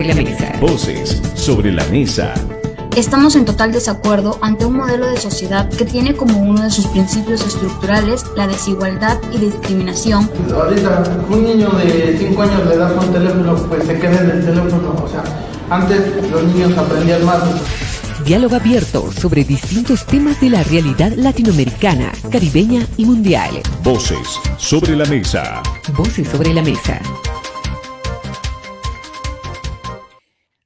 la mesa. Voces sobre la mesa. Estamos en total desacuerdo ante un modelo de sociedad que tiene como uno de sus principios estructurales la desigualdad y discriminación. Ahorita un niño de 5 años le das un teléfono, pues se queda en el teléfono. O sea, antes los niños aprendían más. Diálogo abierto sobre distintos temas de la realidad latinoamericana, caribeña y mundial. Voces sobre la mesa. Voces sobre la mesa.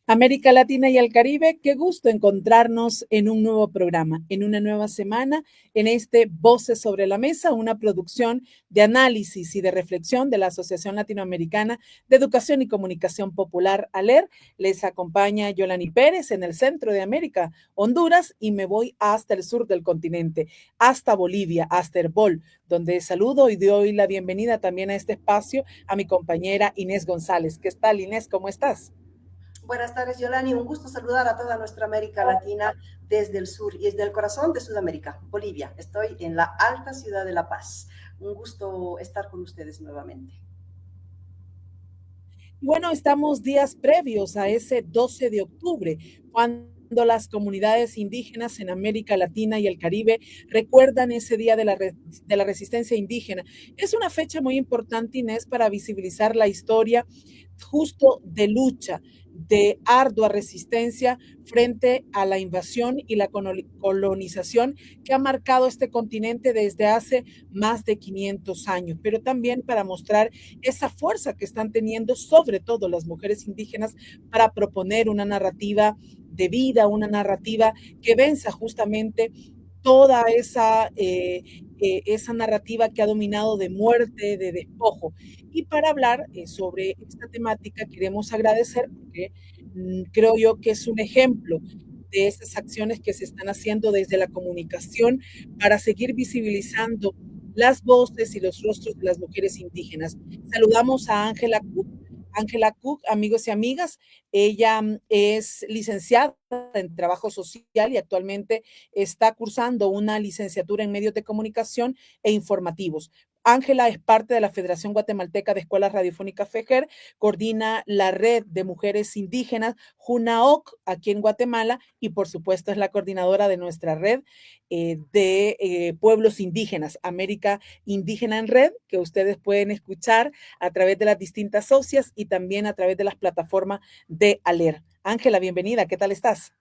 América Latina y el Caribe, qué gusto encontrarnos en un nuevo programa, en una nueva semana, en este Voces sobre la Mesa, una producción de análisis y de reflexión de la Asociación Latinoamericana de Educación y Comunicación Popular, ALER. Les acompaña Yolani Pérez en el centro de América, Honduras, y me voy hasta el sur del continente, hasta Bolivia, hasta Herbol, donde saludo y doy la bienvenida también a este espacio a mi compañera Inés González. ¿Qué tal, Inés? ¿Cómo estás? Buenas tardes, Yolani. Un gusto saludar a toda nuestra América Latina desde el sur y desde el corazón de Sudamérica, Bolivia. Estoy en la alta ciudad de La Paz. Un gusto estar con ustedes nuevamente. Bueno, estamos días previos a ese 12 de octubre, cuando las comunidades indígenas en América Latina y el Caribe recuerdan ese día de la resistencia indígena. Es una fecha muy importante, Inés, para visibilizar la historia justo de lucha, de ardua resistencia frente a la invasión y la colonización que ha marcado este continente desde hace más de 500 años, pero también para mostrar esa fuerza que están teniendo, sobre todo las mujeres indígenas, para proponer una narrativa de vida, una narrativa que venza justamente toda esa narrativa que ha dominado de muerte, de despojo. Y para hablar sobre esta temática queremos agradecer porque creo yo que es un ejemplo de esas acciones que se están haciendo desde la comunicación para seguir visibilizando las voces y los rostros de las mujeres indígenas. Saludamos a Ángela Cook. Ángela Cook, amigos y amigas, ella es licenciada en Trabajo Social y actualmente está cursando una licenciatura en Medios de Comunicación e Informativos. Ángela es parte de la Federación Guatemalteca de Escuelas Radiofónicas FEGER, coordina la red de mujeres indígenas JUNAOC aquí en Guatemala y por supuesto es la coordinadora de nuestra red de pueblos indígenas, América Indígena en Red, que ustedes pueden escuchar a través de las distintas socias y también a través de las plataformas de ALER. Ángela, bienvenida, ¿qué tal estás?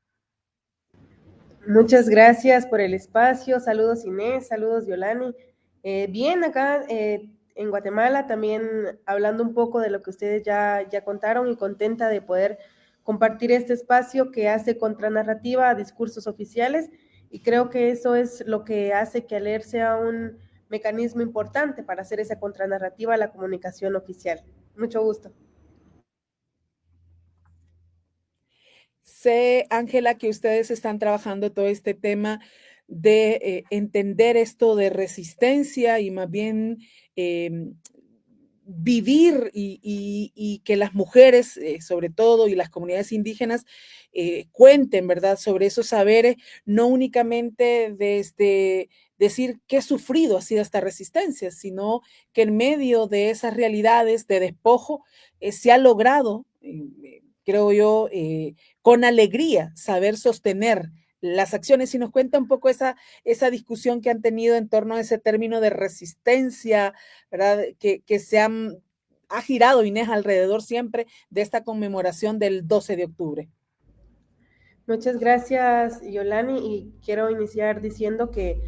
Muchas gracias por el espacio, saludos Inés, saludos Yolani. Bien, acá en Guatemala también hablando un poco de lo que ustedes ya contaron y contenta de poder compartir este espacio que hace contranarrativa a discursos oficiales y creo que eso es lo que hace que ALER sea un mecanismo importante para hacer esa contranarrativa a la comunicación oficial. Mucho gusto. Sé, Ángela, que ustedes están trabajando todo este tema de entender esto de resistencia y más bien vivir y que las mujeres, sobre todo, y las comunidades indígenas cuenten, ¿verdad?, sobre esos saberes, no únicamente desde decir qué sufrido ha sido esta resistencia, sino que en medio de esas realidades de despojo se ha logrado, creo yo, con alegría saber sostener las acciones. Y nos cuenta un poco esa discusión que han tenido en torno a ese término de resistencia, ¿verdad? Que ha girado, Inés, alrededor siempre de esta conmemoración del 12 de octubre. Muchas gracias, Yolani, y quiero iniciar diciendo que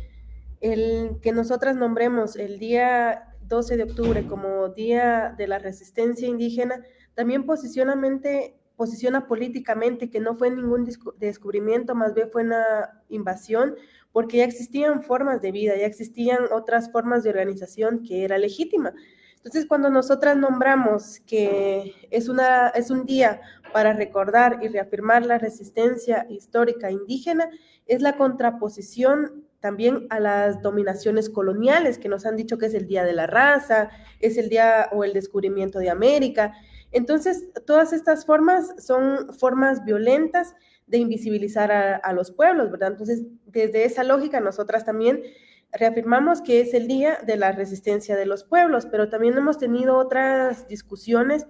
que nosotras nombremos el día 12 de octubre como Día de la Resistencia Indígena, también posiciona políticamente que no fue ningún descubrimiento, más bien fue una invasión, porque ya existían formas de vida, ya existían otras formas de organización que era legítima. Entonces, cuando nosotras nombramos que es un día para recordar y reafirmar la resistencia histórica indígena, es la contraposición también a las dominaciones coloniales que nos han dicho que es el día de la raza, es el día o el descubrimiento de América. Entonces, todas estas formas son formas violentas de invisibilizar a los pueblos, ¿verdad? Entonces, desde esa lógica, nosotras también reafirmamos que es el día de la resistencia de los pueblos, pero también hemos tenido otras discusiones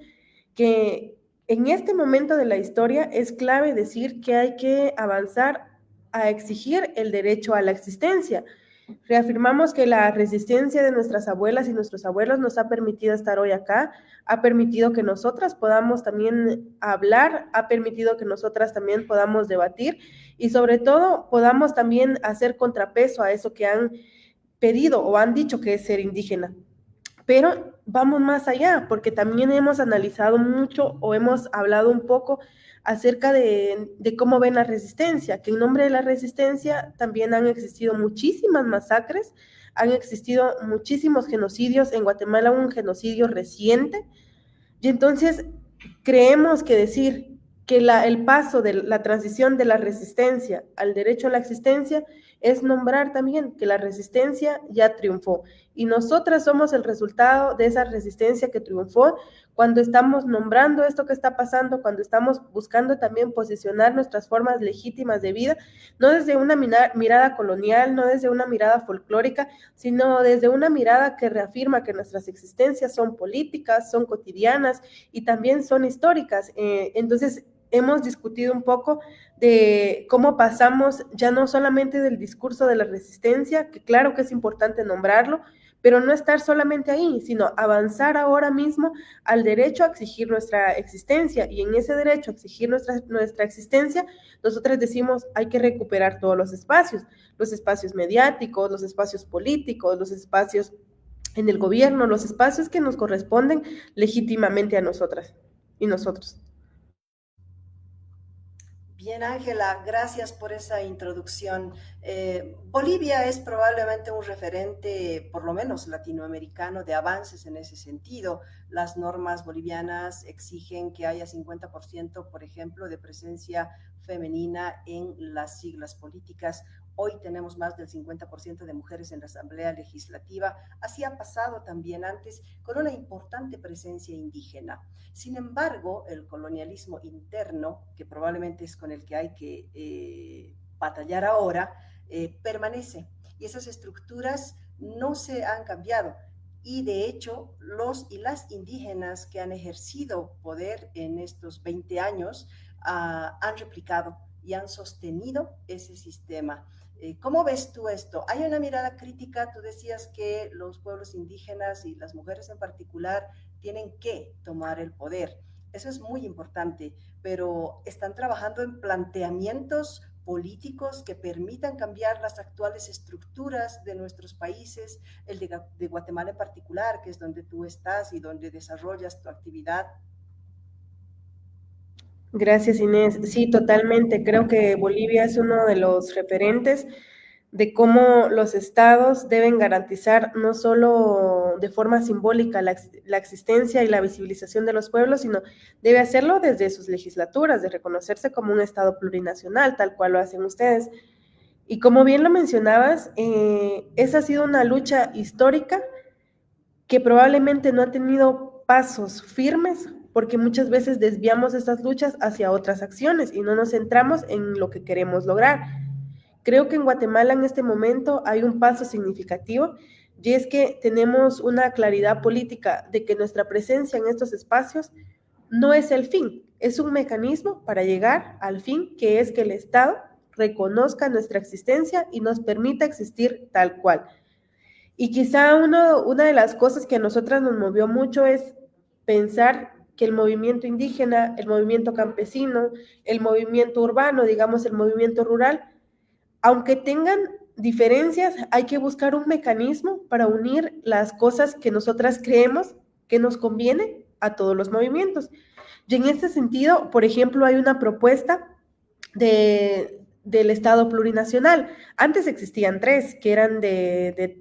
que En este momento de la historia es clave decir que hay que avanzar a exigir el derecho a la existencia. Reafirmamos que la resistencia de nuestras abuelas y nuestros abuelos nos ha permitido estar hoy acá, ha permitido que nosotras podamos también hablar, ha permitido que nosotras también podamos debatir y sobre todo podamos también hacer contrapeso a eso que han pedido o han dicho que es ser indígena. Pero vamos más allá, porque también hemos analizado mucho o hemos hablado un poco acerca de cómo ven la resistencia, que en nombre de la resistencia también han existido muchísimas masacres, han existido muchísimos genocidios, en Guatemala un genocidio reciente, y entonces creemos que decir que el paso de la transición de la resistencia al derecho a la existencia es nombrar también que la resistencia ya triunfó y nosotras somos el resultado de esa resistencia que triunfó cuando estamos nombrando esto que está pasando, cuando estamos buscando también posicionar nuestras formas legítimas de vida, no desde una mirada colonial, no desde una mirada folclórica, sino desde una mirada que reafirma que nuestras existencias son políticas, son cotidianas y también son históricas. Entonces, hemos discutido un poco de cómo pasamos ya no solamente del discurso de la resistencia, que claro que es importante nombrarlo, pero no estar solamente ahí, sino avanzar ahora mismo al derecho a exigir nuestra existencia. Y en ese derecho a exigir nuestra existencia, nosotros decimos hay que recuperar todos los espacios mediáticos, los espacios políticos, los espacios en el gobierno, los espacios que nos corresponden legítimamente a nosotras y nosotros. Bien, Ángela, gracias por esa introducción. Bolivia es probablemente un referente, por lo menos latinoamericano, de avances en ese sentido. Las normas bolivianas exigen que haya 50%, por ejemplo, de presencia femenina en las siglas políticas. Hoy tenemos más del 50% de mujeres en la Asamblea Legislativa. Así ha pasado también antes con una importante presencia indígena. Sin embargo, el colonialismo interno, que probablemente es con el que hay que batallar ahora, permanece. Y esas estructuras no se han cambiado. Y de hecho, los y las indígenas que han ejercido poder en estos 20 años han replicado y han sostenido ese sistema. ¿Cómo ves tú esto? ¿Hay una mirada crítica? Tú decías que los pueblos indígenas y las mujeres en particular tienen que tomar el poder. Eso es muy importante, pero ¿están trabajando en planteamientos políticos que permitan cambiar las actuales estructuras de nuestros países, el de Guatemala en particular, que es donde tú estás y donde desarrollas tu actividad? Gracias, Inés. Sí, totalmente. Creo que Bolivia es uno de los referentes de cómo los estados deben garantizar no solo de forma simbólica la existencia y la visibilización de los pueblos, sino debe hacerlo desde sus legislaturas, de reconocerse como un estado plurinacional, tal cual lo hacen ustedes. Y como bien lo mencionabas, esa ha sido una lucha histórica que probablemente no ha tenido pasos firmes, porque muchas veces desviamos estas luchas hacia otras acciones y no nos centramos en lo que queremos lograr. Creo que en Guatemala en este momento hay un paso significativo y es que tenemos una claridad política de que nuestra presencia en estos espacios no es el fin, es un mecanismo para llegar al fin, que es que el Estado reconozca nuestra existencia y nos permita existir tal cual. Y quizá una de las cosas que a nosotras nos movió mucho es pensar que el movimiento indígena, el movimiento campesino, el movimiento urbano, digamos el movimiento rural, aunque tengan diferencias, hay que buscar un mecanismo para unir las cosas que nosotras creemos que nos conviene a todos los movimientos. Y en este sentido, por ejemplo, hay una propuesta del Estado plurinacional. Antes existían de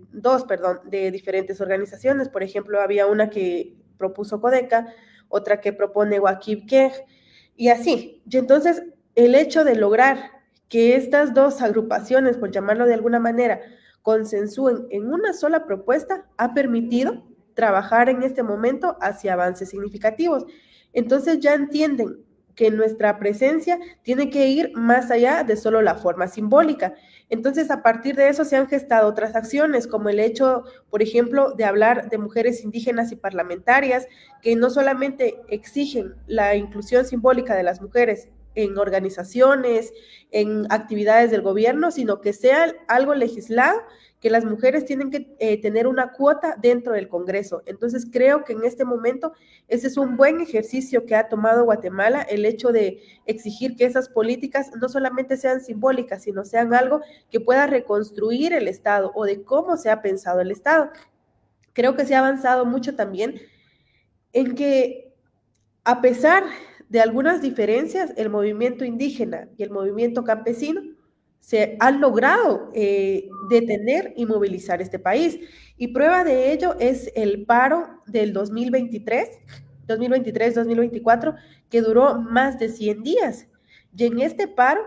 diferentes organizaciones. Por ejemplo, había una que propuso Codeca, otra que propone Huaquibquej, y así. Y entonces, el hecho de lograr que estas dos agrupaciones, por llamarlo de alguna manera, consensúen en una sola propuesta, ha permitido trabajar en este momento hacia avances significativos. Entonces ya entienden que nuestra presencia tiene que ir más allá de solo la forma simbólica. Entonces, a partir de eso se han gestado otras acciones, como el hecho, por ejemplo, de hablar de mujeres indígenas y parlamentarias, que no solamente exigen la inclusión simbólica de las mujeres en organizaciones, en actividades del gobierno, sino que sea algo legislado, que las mujeres tienen que tener una cuota dentro del Congreso. Entonces, creo que en este momento ese es un buen ejercicio que ha tomado Guatemala, el hecho de exigir que esas políticas no solamente sean simbólicas, sino sean algo que pueda reconstruir el Estado o de cómo se ha pensado el Estado. Creo que se ha avanzado mucho también en que, a pesar de algunas diferencias, el movimiento indígena y el movimiento campesino se han logrado detener y movilizar este país. Y prueba de ello es el paro del 2023-2024, que duró más de 100 días. Y en este paro,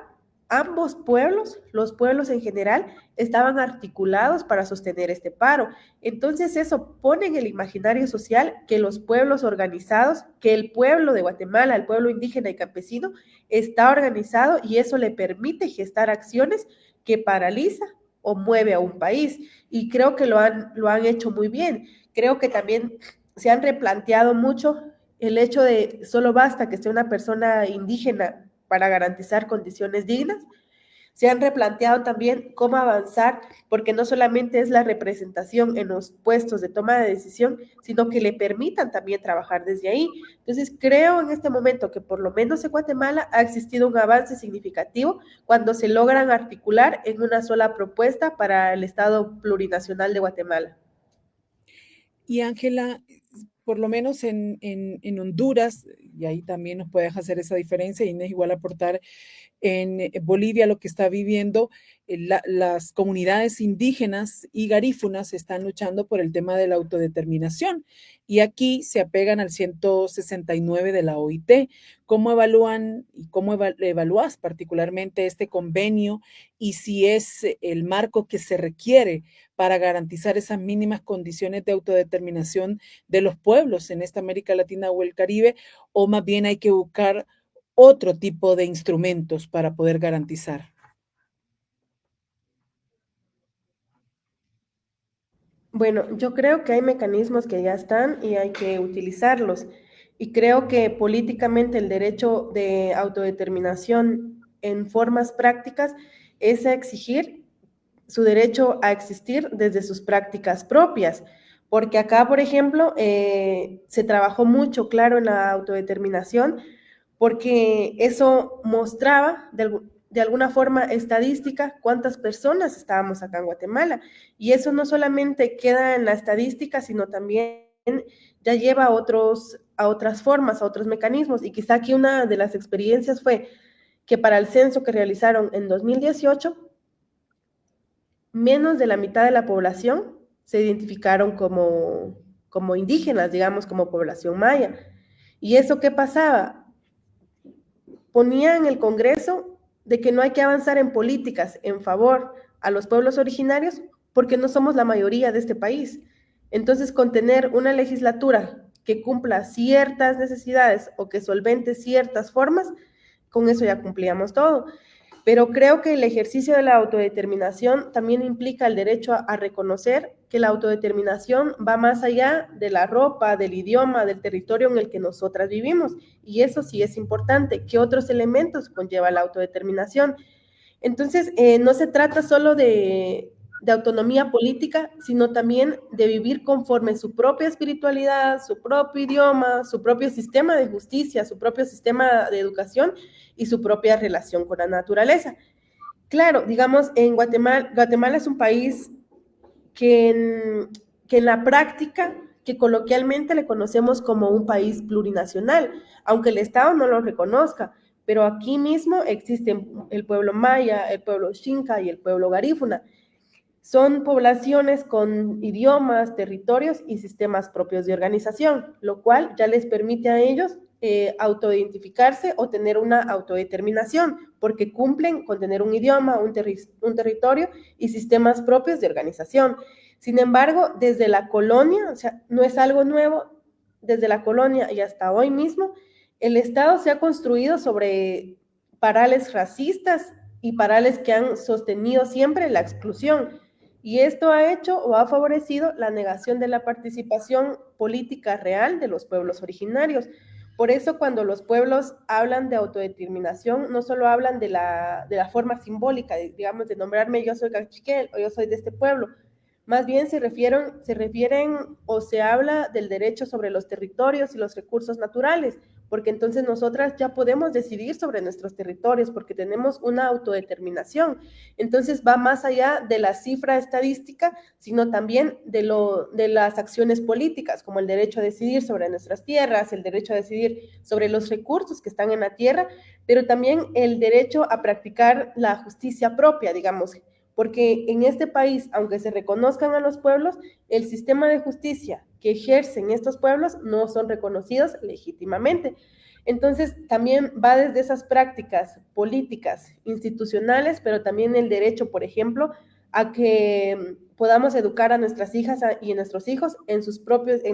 ambos pueblos, los pueblos en general, estaban articulados para sostener este paro. Entonces eso pone en el imaginario social que los pueblos organizados, que el pueblo de Guatemala, el pueblo indígena y campesino, está organizado, y eso le permite gestar acciones que paraliza o mueve a un país. Y creo que lo han hecho muy bien. Creo que también se han replanteado mucho el hecho de solo basta que sea una persona indígena para garantizar condiciones dignas. Se han replanteado también cómo avanzar, porque no solamente es la representación en los puestos de toma de decisión, sino que le permitan también trabajar desde ahí. Entonces, creo en este momento que por lo menos en Guatemala ha existido un avance significativo cuando se logran articular en una sola propuesta para el Estado plurinacional de Guatemala. Y Ángela, por lo menos en Honduras, y ahí también nos puedes hacer esa diferencia, y no es igual aportar en Bolivia lo que está viviendo, las comunidades indígenas y garífunas están luchando por el tema de la autodeterminación, y aquí se apegan al 169 de la OIT. ¿Cómo evalúan y cómo evalúas particularmente este convenio, y si es el marco que se requiere para garantizar esas mínimas condiciones de autodeterminación de los pueblos en esta América Latina o el Caribe, o más bien hay que buscar otro tipo de instrumentos para poder garantizar? Bueno, yo creo que hay mecanismos que ya están y hay que utilizarlos. Y creo que políticamente el derecho de autodeterminación en formas prácticas es a exigir su derecho a existir desde sus prácticas propias. Porque acá, por ejemplo, se trabajó mucho, claro, en la autodeterminación, porque eso mostraba de alguna forma estadística cuántas personas estábamos acá en Guatemala. Y eso no solamente queda en la estadística, sino también ya lleva a otras formas, a otros mecanismos. Y quizá aquí una de las experiencias fue que para el censo que realizaron en 2018, menos de la mitad de la población se identificaron como indígenas, digamos, como población maya. ¿Y eso qué pasaba? Ponía en el Congreso de que no hay que avanzar en políticas en favor a los pueblos originarios porque no somos la mayoría de este país. Entonces, con tener una legislatura que cumpla ciertas necesidades o que solvente ciertas formas, con eso ya cumplíamos todo. Pero creo que el ejercicio de la autodeterminación también implica el derecho a reconocer que la autodeterminación va más allá de la ropa, del idioma, del territorio en el que nosotras vivimos. Y eso sí es importante. ¿Qué otros elementos conlleva la autodeterminación? Entonces, no se trata solo de autonomía política, sino también de vivir conforme su propia espiritualidad, su propio idioma, su propio sistema de justicia, su propio sistema de educación y su propia relación con la naturaleza. Claro, digamos, en Guatemala es un país que en la práctica, que coloquialmente le conocemos como un país plurinacional, aunque el Estado no lo reconozca, pero aquí mismo existen el pueblo maya, el pueblo xinca y el pueblo garífuna. Son poblaciones con idiomas, territorios y sistemas propios de organización, lo cual ya les permite a ellos autoidentificarse o tener una autodeterminación, porque cumplen con tener un idioma, un territorio y sistemas propios de organización. Sin embargo, desde la colonia, o sea, no es algo nuevo, desde la colonia y hasta hoy mismo, El Estado se ha construido sobre parales racistas y parales que han sostenido siempre la exclusión. Y esto ha hecho o ha favorecido la negación de la participación política real de los pueblos originarios. Por eso cuando los pueblos hablan de autodeterminación, no solo hablan de la forma simbólica, digamos, de nombrarme yo soy cachiquel o yo soy de este pueblo, más bien se refieren o se habla del derecho sobre los territorios y los recursos naturales, porque entonces nosotras ya podemos decidir sobre nuestros territorios, porque tenemos una autodeterminación. Entonces va más allá de la cifra estadística, sino también de las acciones políticas, como el derecho a decidir sobre nuestras tierras, el derecho a decidir sobre los recursos que están en la tierra, pero también el derecho a practicar la justicia propia, digamos, porque en este país, aunque se reconozcan a los pueblos, el sistema de justicia que ejercen estos pueblos no son reconocidos legítimamente. Entonces, también va desde esas prácticas políticas, institucionales, pero también el derecho, por ejemplo, a que podamos educar a nuestras hijas y a nuestros hijos en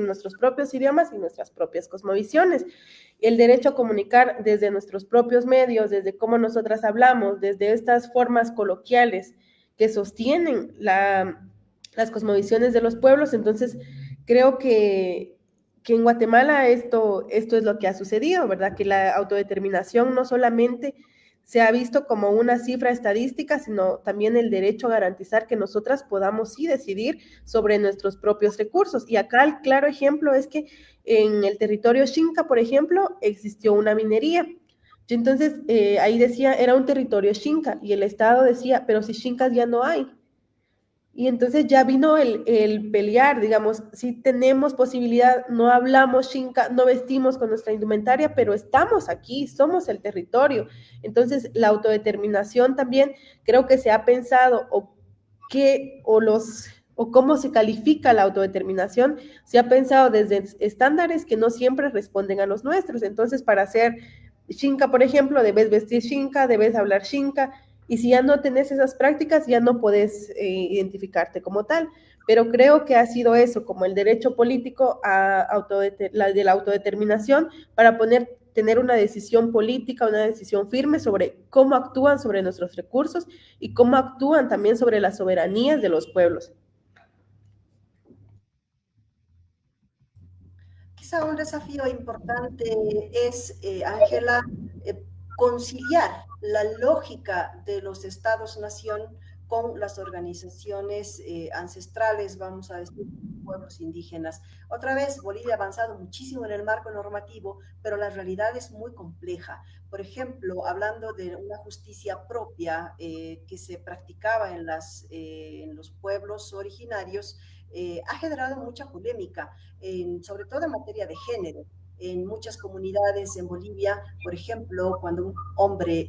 nuestros propios idiomas y nuestras propias cosmovisiones. El derecho a comunicar desde nuestros propios medios, desde cómo nosotras hablamos, desde estas formas coloquiales que sostienen las cosmovisiones de los pueblos. Entonces, creo que en Guatemala esto es lo que ha sucedido, ¿verdad? Que la autodeterminación no solamente se ha visto como una cifra estadística, sino también el derecho a garantizar que nosotras podamos sí decidir sobre nuestros propios recursos. Y acá el claro ejemplo es que en el territorio Xinca, por ejemplo, existió una minería. Entonces, ahí decía, era un territorio Xinca, y el Estado decía, pero si Xincas ya no hay. Y entonces ya vino el pelear, digamos, si tenemos posibilidad, no hablamos Xinca, no vestimos con nuestra indumentaria, pero estamos aquí, somos el territorio. Entonces, la autodeterminación también creo que se ha pensado, o cómo se califica la autodeterminación, se ha pensado desde estándares que no siempre responden a los nuestros. Entonces, para ser Xinca, por ejemplo, debes vestir Xinca, debes hablar Xinca, y si ya no tenés esas prácticas, ya no podés identificarte como tal. Pero creo que ha sido eso, como el derecho político de la autodeterminación, para tener una decisión política, una decisión firme sobre cómo actúan sobre nuestros recursos y cómo actúan también sobre las soberanías de los pueblos. Quizá un desafío importante es, Ángela, conciliar la lógica de los estados-nación con las organizaciones ancestrales, vamos a decir, pueblos indígenas. Otra vez, Bolivia ha avanzado muchísimo en el marco normativo, pero la realidad es muy compleja. Por ejemplo, hablando de una justicia propia que se practicaba en los pueblos originarios, ha generado mucha polémica, sobre todo en materia de género. En muchas comunidades en Bolivia, por ejemplo, cuando un hombre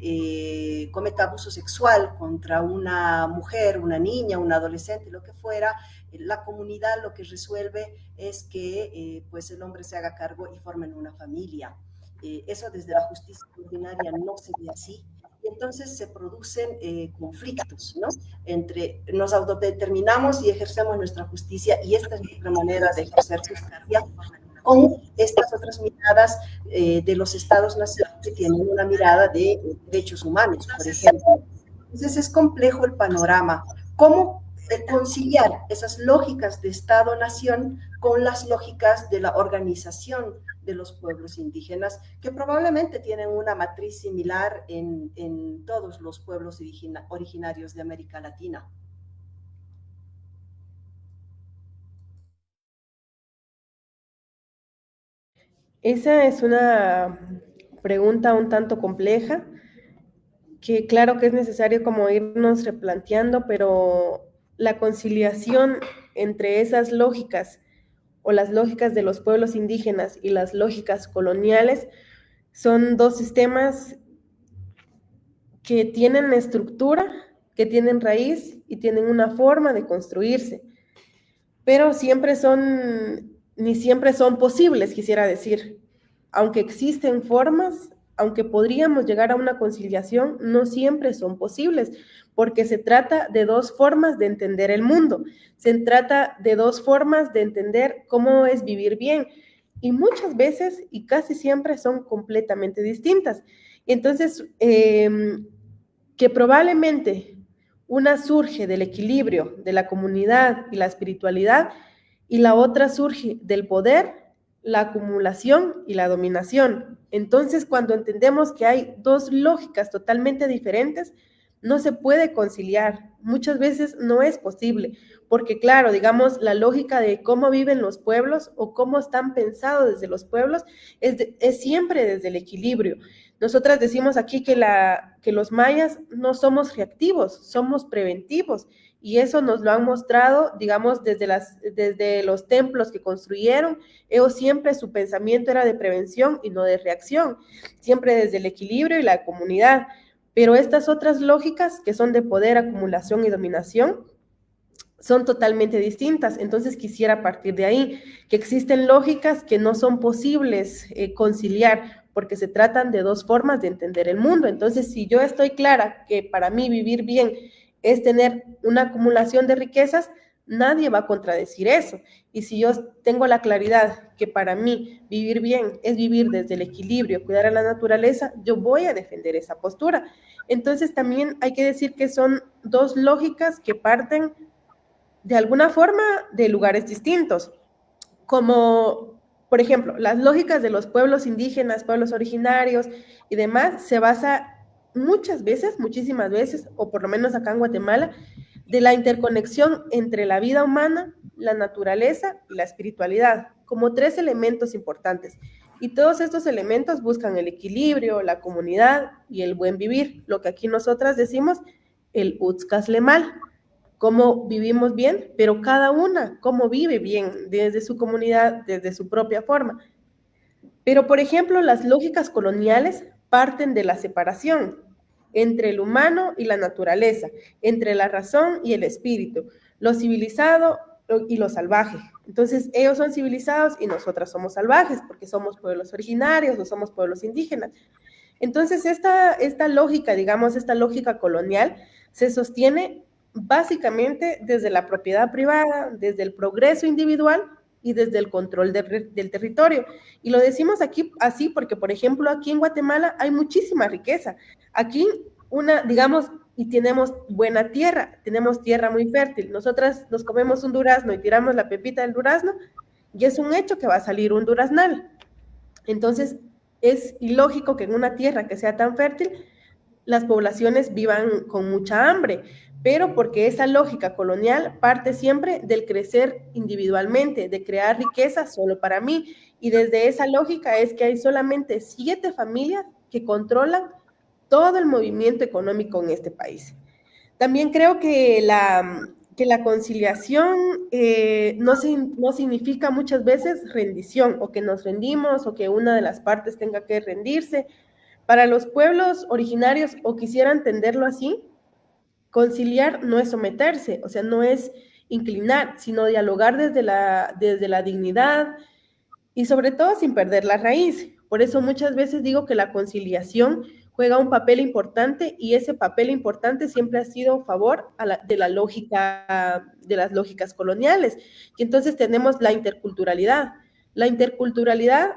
comete abuso sexual contra una mujer, una niña, un adolescente, lo que fuera, la comunidad lo que resuelve es que pues el hombre se haga cargo y formen una familia. Eso desde la justicia ordinaria no se ve así. Y entonces se producen conflictos, ¿no? Entre nos autodeterminamos y ejercemos nuestra justicia, y esta es nuestra manera de ejercer justicia, con estas otras miradas de los estados-nación que tienen una mirada de derechos humanos, por ejemplo. Entonces es complejo el panorama. ¿Cómo conciliar esas lógicas de Estado-nación con las lógicas de la organización de los pueblos indígenas, que probablemente tienen una matriz similar en todos los pueblos originarios de América Latina? Esa es una pregunta un tanto compleja, que claro que es necesario como irnos replanteando, pero la conciliación entre esas lógicas o las lógicas de los pueblos indígenas y las lógicas coloniales son dos sistemas que tienen estructura, que tienen raíz y tienen una forma de construirse, pero ni siempre son posibles, quisiera decir. Aunque existen formas, aunque podríamos llegar a una conciliación, no siempre son posibles, porque se trata de dos formas de entender el mundo, se trata de dos formas de entender cómo es vivir bien. y muchas veces y casi siempre son completamente distintas. Entonces, que probablemente una surge del equilibrio de la comunidad y la espiritualidad y la otra surge del poder, la acumulación y la dominación. Entonces, cuando entendemos que hay dos lógicas totalmente diferentes, no se puede conciliar. Muchas veces no es posible, porque claro, digamos, la lógica de cómo viven los pueblos o cómo están pensados desde los pueblos es siempre desde el equilibrio. Nosotras decimos aquí que los mayas no somos reactivos, somos preventivos. Y eso nos lo han mostrado, digamos, desde los templos que construyeron. Ellos siempre su pensamiento era de prevención y no de reacción, siempre desde el equilibrio y la comunidad. Pero estas otras lógicas que son de poder, acumulación y dominación son totalmente distintas. Entonces quisiera partir de ahí, que existen lógicas que no son posibles conciliar, porque se tratan de dos formas de entender el mundo. Entonces, si yo estoy clara que para mí vivir bien es tener una acumulación de riquezas, nadie va a contradecir eso. Y si yo tengo la claridad que para mí vivir bien es vivir desde el equilibrio, cuidar a la naturaleza, yo voy a defender esa postura. Entonces también hay que decir que son dos lógicas que parten de alguna forma de lugares distintos, como por ejemplo, las lógicas de los pueblos indígenas, pueblos originarios y demás, se basa muchas veces, muchísimas veces, o por lo menos acá en Guatemala, de la interconexión entre la vida humana, la naturaleza y la espiritualidad, como tres elementos importantes. Y todos estos elementos buscan el equilibrio, la comunidad y el buen vivir, lo que aquí nosotras decimos el Utzcaslemal, cómo vivimos bien, pero cada una cómo vive bien desde su comunidad, desde su propia forma. Pero, por ejemplo, las lógicas coloniales parten de la separación entre el humano y la naturaleza, entre la razón y el espíritu, lo civilizado y lo salvaje. Entonces, ellos son civilizados y nosotras somos salvajes, porque somos pueblos originarios o somos pueblos indígenas. Entonces, esta lógica, digamos, esta lógica colonial, se sostiene básicamente desde la propiedad privada, desde el progreso individual y desde el control del territorio. Y lo decimos aquí así porque, por ejemplo, aquí en Guatemala hay muchísima riqueza. Aquí, digamos, y tenemos buena tierra, tenemos tierra muy fértil. Nosotras nos comemos un durazno y tiramos la pepita del durazno y es un hecho que va a salir un duraznal. Entonces, es ilógico que en una tierra que sea tan fértil, las poblaciones vivan con mucha hambre, pero porque esa lógica colonial parte siempre del crecer individualmente, de crear riqueza solo para mí, y desde esa lógica es que hay solamente 7 familias que controlan todo el movimiento económico en este país. También creo que la conciliación no significa muchas veces rendición, o que nos rendimos, o que una de las partes tenga que rendirse. Para los pueblos originarios, o quisiera entenderlo así, conciliar no es someterse, o sea, no es inclinar, sino dialogar desde la dignidad y sobre todo sin perder la raíz. Por eso muchas veces digo que la conciliación juega un papel importante y ese papel importante siempre ha sido a favor de las lógicas coloniales. Y entonces tenemos la interculturalidad. La interculturalidad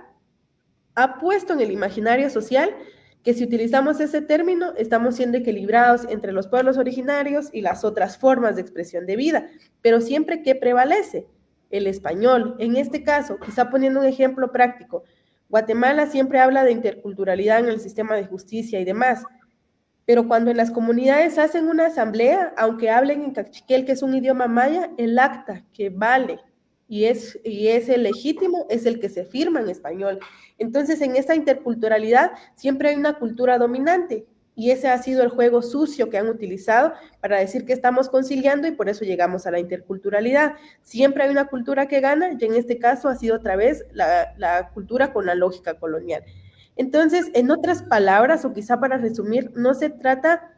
ha puesto en el imaginario social que si utilizamos ese término, estamos siendo equilibrados entre los pueblos originarios y las otras formas de expresión de vida, pero siempre ¿qué prevalece? El español. En este caso, quizá poniendo un ejemplo práctico, Guatemala siempre habla de interculturalidad en el sistema de justicia y demás, pero cuando en las comunidades hacen una asamblea, aunque hablen en cachiquel, que es un idioma maya, el acta que vale y es el legítimo es el que se firma en español. Entonces, en esta interculturalidad siempre hay una cultura dominante y ese ha sido el juego sucio que han utilizado para decir que estamos conciliando y por eso llegamos a la interculturalidad. Siempre hay una cultura que gana y en este caso ha sido otra vez la cultura con la lógica colonial. Entonces, en otras palabras, o quizá para resumir, no se trata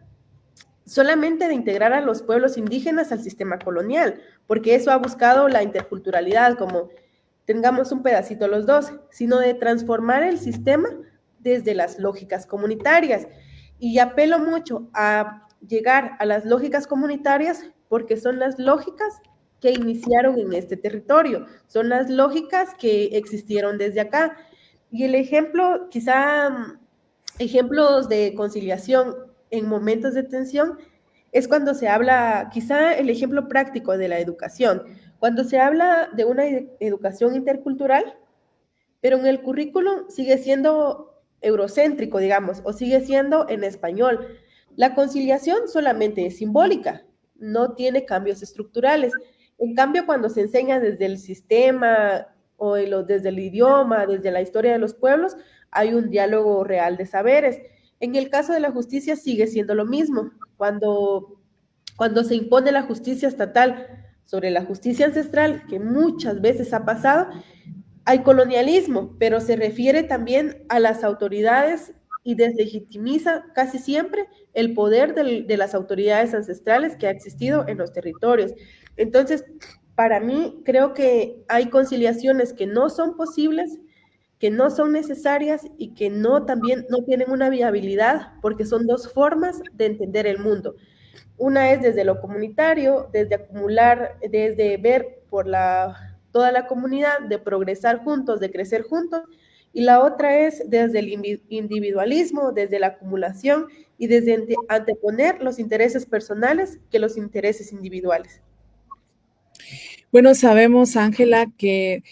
solamente de integrar a los pueblos indígenas al sistema colonial, porque eso ha buscado la interculturalidad, como tengamos un pedacito los dos, sino de transformar el sistema desde las lógicas comunitarias. Y apelo mucho a llegar a las lógicas comunitarias porque son las lógicas que iniciaron en este territorio, son las lógicas que existieron desde acá. Y el ejemplo, quizá ejemplos de conciliación en momentos de tensión, es cuando se habla, quizá el ejemplo práctico de la educación, cuando se habla de una educación intercultural, pero en el currículum sigue siendo eurocéntrico, digamos, o sigue siendo en español. La conciliación solamente es simbólica, no tiene cambios estructurales. En cambio, cuando se enseña desde el sistema o desde el idioma, desde la historia de los pueblos, hay un diálogo real de saberes. En el caso de la justicia sigue siendo lo mismo. Cuando se impone la justicia estatal sobre la justicia ancestral, que muchas veces ha pasado, hay colonialismo, pero se refiere también a las autoridades y deslegitimiza casi siempre el poder de las autoridades ancestrales que ha existido en los territorios. Entonces, para mí, creo que hay conciliaciones que no son posibles, que no son necesarias y que también no tienen una viabilidad, porque son dos formas de entender el mundo. Una es desde lo comunitario, desde acumular, desde ver por toda la comunidad, de progresar juntos, de crecer juntos, y la otra es desde el individualismo, desde la acumulación y desde anteponer los intereses personales que los intereses individuales. Bueno, sabemos, Ángela, que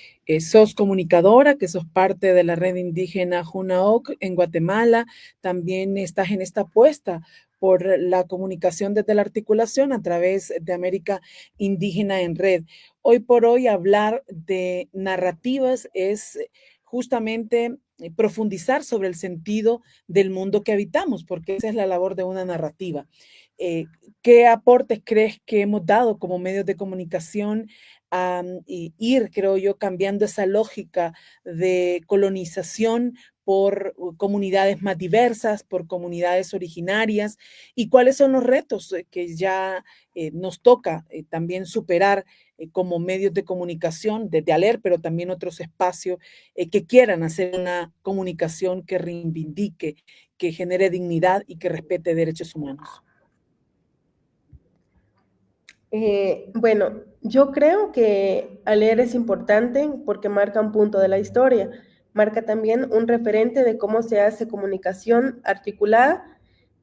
sos comunicadora, que sos parte de la red indígena Junaoc en Guatemala, también estás en esta apuesta por la comunicación desde la articulación a través de América Indígena en Red. Hoy por hoy hablar de narrativas es justamente profundizar sobre el sentido del mundo que habitamos, porque esa es la labor de una narrativa. ¿Qué aportes crees que hemos dado como medios de comunicación a ir, creo yo, cambiando esa lógica de colonización por comunidades más diversas, por comunidades originarias, y cuáles son los retos que ya nos toca también superar como medios de comunicación, desde ALER, pero también otros espacios que quieran hacer una comunicación que reivindique, que genere dignidad y que respete derechos humanos? Bueno, yo creo que ALER es importante porque marca un punto de la historia, marca también un referente de cómo se hace comunicación articulada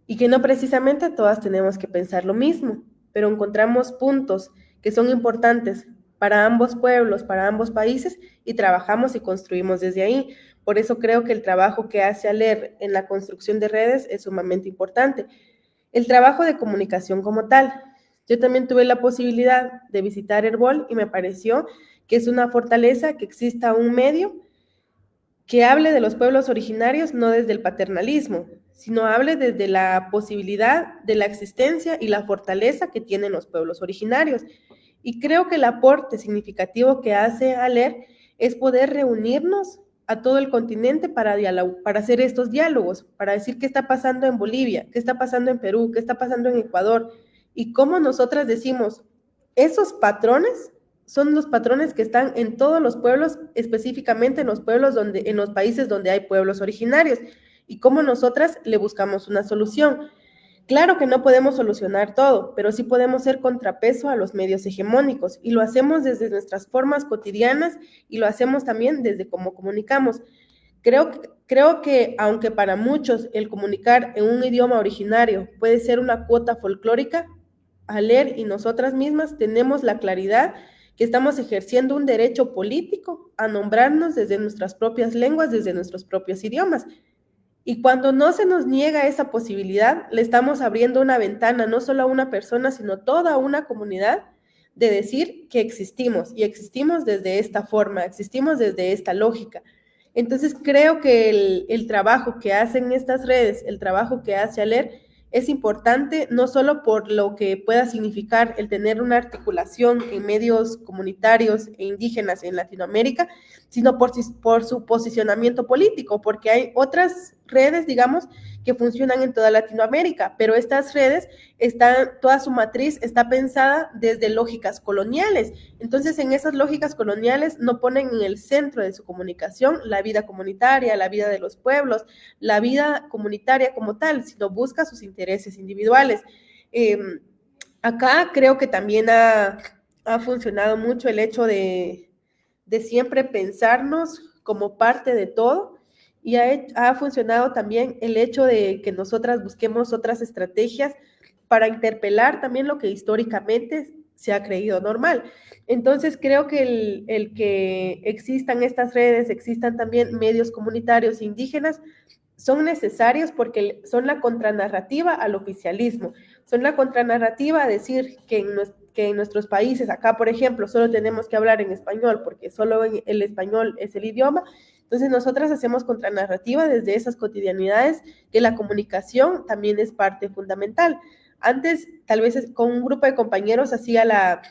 y que no precisamente todas tenemos que pensar lo mismo, pero encontramos puntos que son importantes para ambos pueblos, para ambos países y trabajamos y construimos desde ahí. Por eso creo que el trabajo que hace ALER en la construcción de redes es sumamente importante. El trabajo de comunicación como tal. Yo también tuve la posibilidad de visitar Herbol y me pareció que es una fortaleza que exista un medio que hable de los pueblos originarios no desde el paternalismo, sino hable desde la posibilidad de la existencia y la fortaleza que tienen los pueblos originarios. Y creo que el aporte significativo que hace ALER es poder reunirnos a todo el continente para hacer estos diálogos, para decir qué está pasando en Bolivia, qué está pasando en Perú, qué está pasando en Ecuador, y cómo nosotras decimos, esos patrones son los patrones que están en todos los pueblos, específicamente en los países donde hay pueblos originarios, y cómo nosotras le buscamos una solución. Claro que no podemos solucionar todo, pero sí podemos ser contrapeso a los medios hegemónicos, y lo hacemos desde nuestras formas cotidianas, y lo hacemos también desde cómo comunicamos. Creo que aunque para muchos el comunicar en un idioma originario puede ser una cuota folclórica, ALER y nosotras mismas tenemos la claridad que estamos ejerciendo un derecho político a nombrarnos desde nuestras propias lenguas, desde nuestros propios idiomas. Y cuando no se nos niega esa posibilidad, le estamos abriendo una ventana no solo a una persona, sino toda una comunidad de decir que existimos, y existimos desde esta forma, existimos desde esta lógica. Entonces creo que el trabajo que hacen estas redes, el trabajo que hace ALER, es importante no solo por lo que pueda significar el tener una articulación en medios comunitarios e indígenas en Latinoamérica, sino por su posicionamiento político, porque hay otras redes, digamos, que funcionan en toda Latinoamérica, pero estas redes toda su matriz está pensada desde lógicas coloniales. Entonces, en esas lógicas coloniales no ponen en el centro de su comunicación la vida comunitaria, la vida de los pueblos, la vida comunitaria como tal, sino busca sus intereses individuales. Acá creo que también ha ha funcionado mucho el hecho de siempre pensarnos como parte de todo, y ha funcionado también el hecho de que nosotras busquemos otras estrategias para interpelar también lo que históricamente se ha creído normal. Entonces creo que el que existan estas redes, existan también medios comunitarios indígenas, son necesarios porque son la contranarrativa al oficialismo, son la contranarrativa a decir que en nuestros países, acá por ejemplo, solo tenemos que hablar en español porque solo el español es el idioma. Entonces nosotras hacemos contranarrativa desde esas cotidianidades, que la comunicación también es parte fundamental. Antes, tal vez con un grupo de compañeros hacía la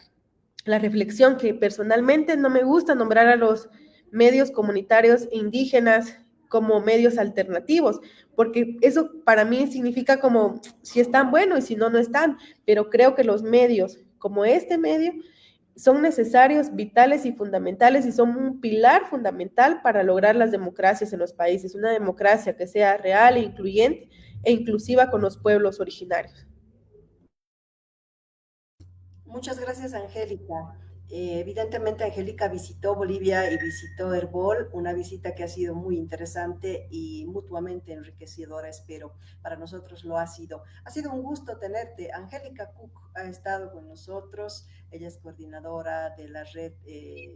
reflexión que personalmente no me gusta nombrar a los medios comunitarios indígenas como medios alternativos, porque eso para mí significa como si están buenos y si no, no están, pero creo que los medios como este medio son necesarios, vitales y fundamentales, y son un pilar fundamental para lograr las democracias en los países, una democracia que sea real e incluyente e inclusiva con los pueblos originarios. Muchas gracias, Angélica. Evidentemente, Angélica visitó Bolivia y visitó Herbol, una visita que ha sido muy interesante y mutuamente enriquecedora, espero. Para nosotros lo ha sido. Ha sido un gusto tenerte. Angélica Cook ha estado con nosotros. Ella es coordinadora de la red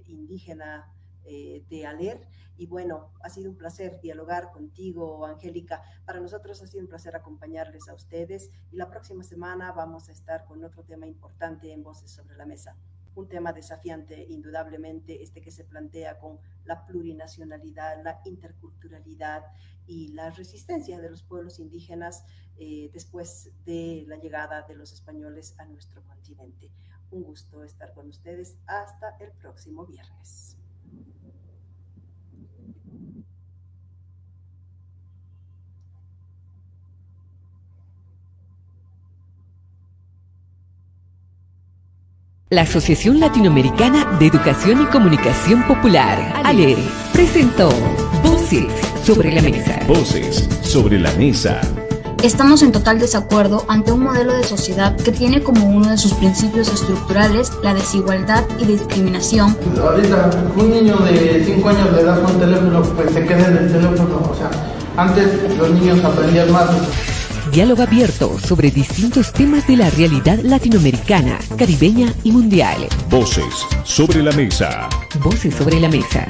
indígena de ALER, y bueno, ha sido un placer dialogar contigo, Angélica. Para nosotros ha sido un placer acompañarles a ustedes, y la próxima semana vamos a estar con otro tema importante en Voces sobre la Mesa, un tema desafiante indudablemente, que se plantea con la plurinacionalidad, la interculturalidad y la resistencia de los pueblos indígenas después de la llegada de los españoles a nuestro continente. Un gusto estar con ustedes. Hasta el próximo viernes. La Asociación Latinoamericana de Educación y Comunicación Popular, ALER, presentó Voces sobre la Mesa. Voces sobre la mesa. Estamos en total desacuerdo ante un modelo de sociedad que tiene como uno de sus principios estructurales la desigualdad y discriminación. Ahorita un niño de 5 años le das un teléfono, pues se queda en el teléfono. O sea, antes los niños aprendían más. Diálogo abierto sobre distintos temas de la realidad latinoamericana, caribeña y mundial. Voces sobre la mesa. Voces sobre la Mesa.